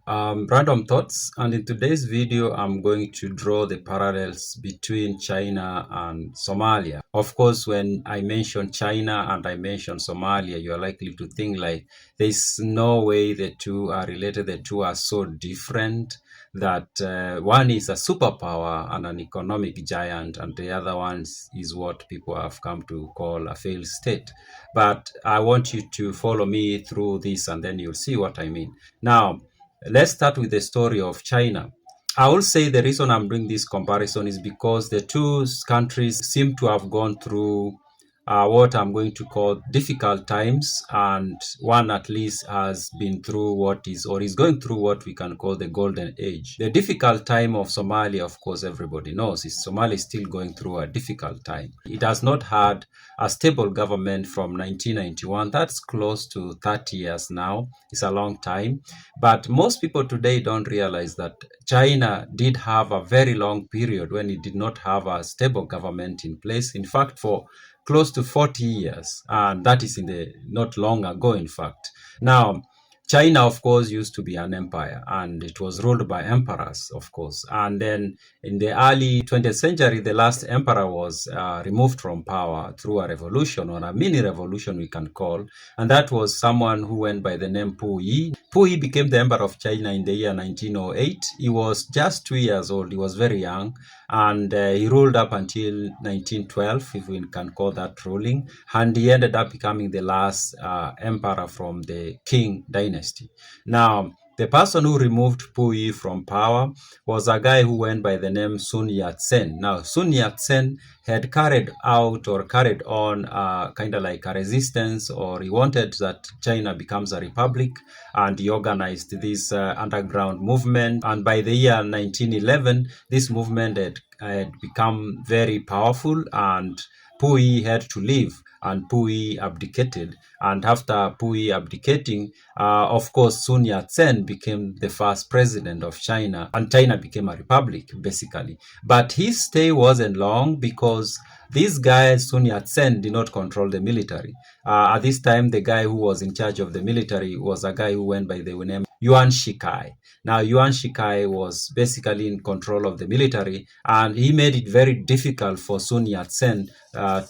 Random thoughts, and in today's video I'm going to draw the parallels between China and Somalia. Of course, when I mention China and I mention Somalia, you are likely to think like there's no way the two are related. The two are so different that one is a superpower and an economic giant, and the other one is what people have come to call a failed state. But I want you to follow me through this and then you'll see what I mean. Now, let's start with the story of China. I will say the reason I'm doing this comparison is because the two countries seem to have gone through what I'm going to call difficult times, and one at least has been through what is or is going through what we can call the golden age. The difficult time of Somalia, of course, everybody knows, is Somalia is still going through a difficult time. It has not had a stable government from 1991. That's close to 30 years now. It's a long time. But most people today don't realize that China did have a very long period when it did not have a stable government in place. In fact, for close to 40 years, and that is in the not long ago, in fact. Now, China, of course, used to be an empire, and it was ruled by emperors, of course. And then in the early 20th century, the last emperor was removed from power through a revolution, or a mini revolution we can call, and that was someone who went by the name Puyi. Puyi became the emperor of China in the year 1908. He was just 2 years old. He was very young, and he ruled up until 1912, if we can call that ruling, and he ended up becoming the last emperor from the Qing dynasty. Now, the person who removed Puyi from power was a guy who went by the name Sun Yat-sen. Now, Sun Yat-sen had carried out or carried on kind of like a resistance, or he wanted that China becomes a republic, and he organized this underground movement. And by the year 1911, this movement had become very powerful, and Puyi had to leave, and Puyi abdicated. And after Puyi abdicating, of course, Sun Yat-sen became the first president of China, and China became a republic, basically. But his stay wasn't long, because this guy, Sun Yat-sen, did not control the military. At this time, the guy who was in charge of the military was a guy who went by the name Yuan Shikai. Now, Yuan Shikai was basically in control of the military, and he made it very difficult for Sun Yat-sen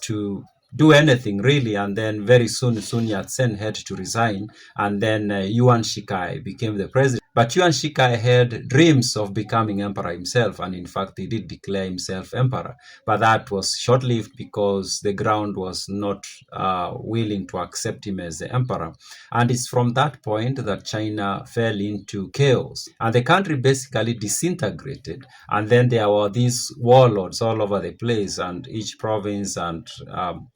to do anything really. And then very soon Sun Yat-sen had to resign, and then Yuan Shikai became the president. But Yuan Shikai had dreams of becoming emperor himself, and in fact he did declare himself emperor, but that was short-lived because the ground was not willing to accept him as the emperor. And it's from that point that China fell into chaos, and the country basically disintegrated. And then there were these warlords all over the place, and each province and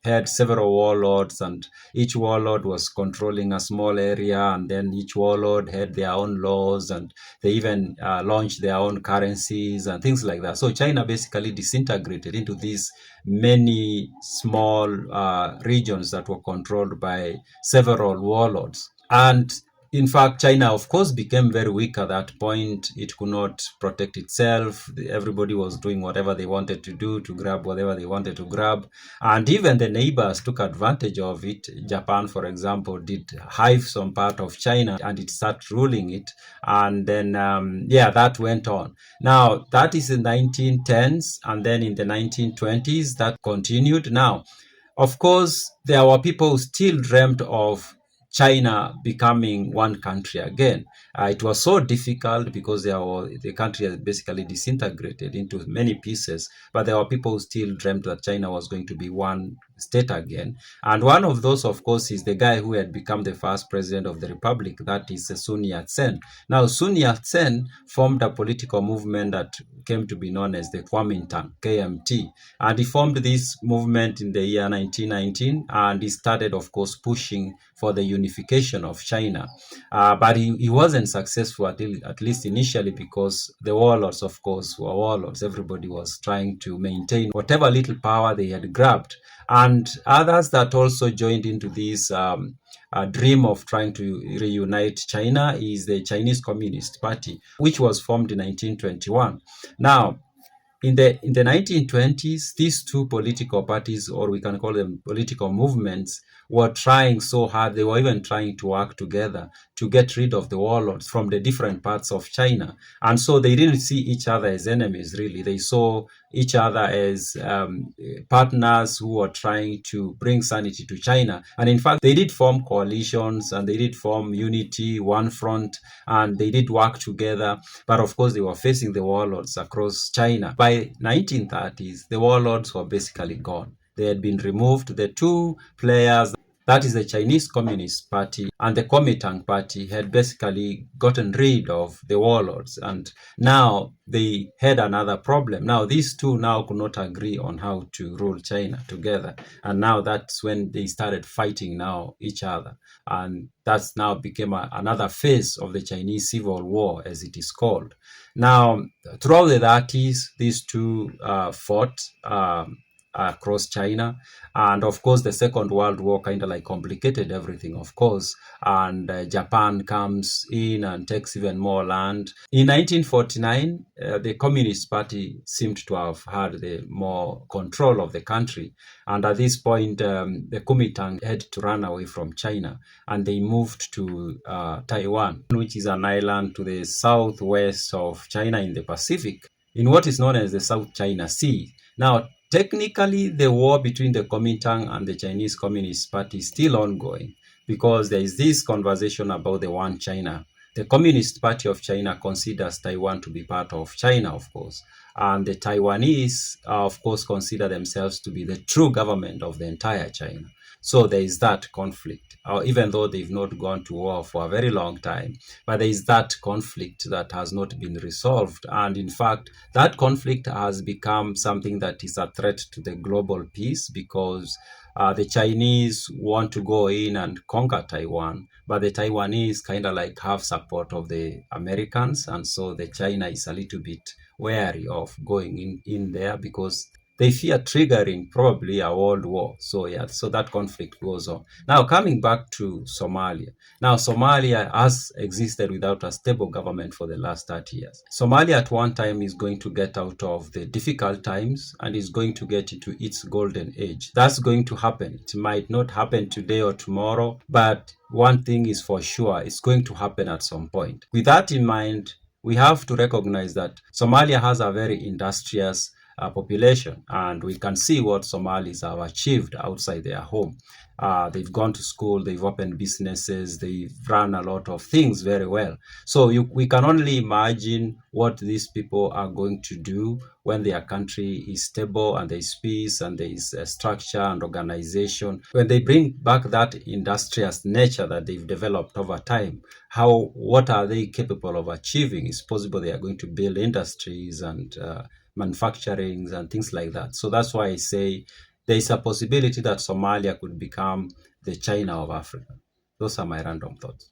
had several warlords, and each warlord was controlling a small area, and then each warlord had their own laws, and they even launched their own currencies and things like that. So China basically disintegrated into these many small regions that were controlled by several warlords. And in fact, China, of course, became very weak at that point. It could not protect itself. Everybody was doing whatever they wanted to do to grab whatever they wanted to grab. And even the neighbors took advantage of it. Japan, for example, did hive some part of China, and it started ruling it. And then, that went on. Now, that is in 1910s. And then in the 1920s, that continued. Now, of course, there were people who still dreamt of China becoming one country again. It was so difficult because the country had basically disintegrated into many pieces, but there were people who still dreamt that China was going to be one state again. And one of those, of course, is the guy who had become the first president of the republic, that is Sun Yat-sen. Now, Sun Yat-sen formed a political movement that came to be known as the Kuomintang, KMT. And he formed this movement in the year 1919, and he started, of course, pushing for the unification of China. But he wasn't successful, at least initially, because the warlords, of course, were warlords. Everybody was trying to maintain whatever little power they had grabbed. And others that also joined into this dream of trying to reunite China is the Chinese Communist Party, which was formed in 1921. Now, in the 1920s, these two political parties, or we can call them political movements, were trying so hard. They were even trying to work together to get rid of the warlords from the different parts of China. And so they didn't see each other as enemies, really. They saw each other as partners who were trying to bring sanity to China. And in fact, they did form coalitions and they did form unity, one front, and they did work together. But of course, they were facing the warlords across China. By 1930s, the warlords were basically gone. They had been removed. The two players, that is the Chinese Communist Party and the Kuomintang Party, had basically gotten rid of the warlords. And now they had another problem. Now these two now could not agree on how to rule China together. And now that's when they started fighting now each other. And that's now became another phase of the Chinese Civil War, as it is called. Now, throughout the 30s, these two fought across China. And of course, the Second World War kind of like complicated everything, of course. And Japan comes in and takes even more land. In 1949, the Communist Party seemed to have had the more control of the country. And at this point, the Kuomintang had to run away from China. And they moved to Taiwan, which is an island to the southwest of China in the Pacific, in what is known as the South China Sea. Now, technically, the war between the Kuomintang and the Chinese Communist Party is still ongoing because there is this conversation about the one China. The Communist Party of China considers Taiwan to be part of China, of course. And the Taiwanese, of course, consider themselves to be the true government of the entire China. So there is that conflict, even though they've not gone to war for a very long time. But there is that conflict that has not been resolved. And in fact, that conflict has become something that is a threat to the global peace because the Chinese want to go in and conquer Taiwan, but the Taiwanese kind of like have support of the Americans. And so the China is a little bit wary of going in there because they fear triggering probably a world war. So yeah, so that conflict goes on. Now coming back to Somalia. Now Somalia has existed without a stable government for the last 30 years. Somalia at one time is going to get out of the difficult times and is going to get into its golden age. That's going to happen. It might not happen today or tomorrow, but one thing is for sure, it's going to happen at some point. With that in mind, we have to recognize that Somalia has a very industrious population, and we can see what Somalis have achieved outside their home. They've gone to school, they've opened businesses, they've run a lot of things very well. So we can only imagine what these people are going to do when their country is stable and there is peace and there is structure and organization. When they bring back that industrious nature that they've developed over time, what are they capable of achieving? It's possible they are going to build industries and manufacturing and things like that. So that's why I say there is a possibility that Somalia could become the China of Africa. Those are my random thoughts.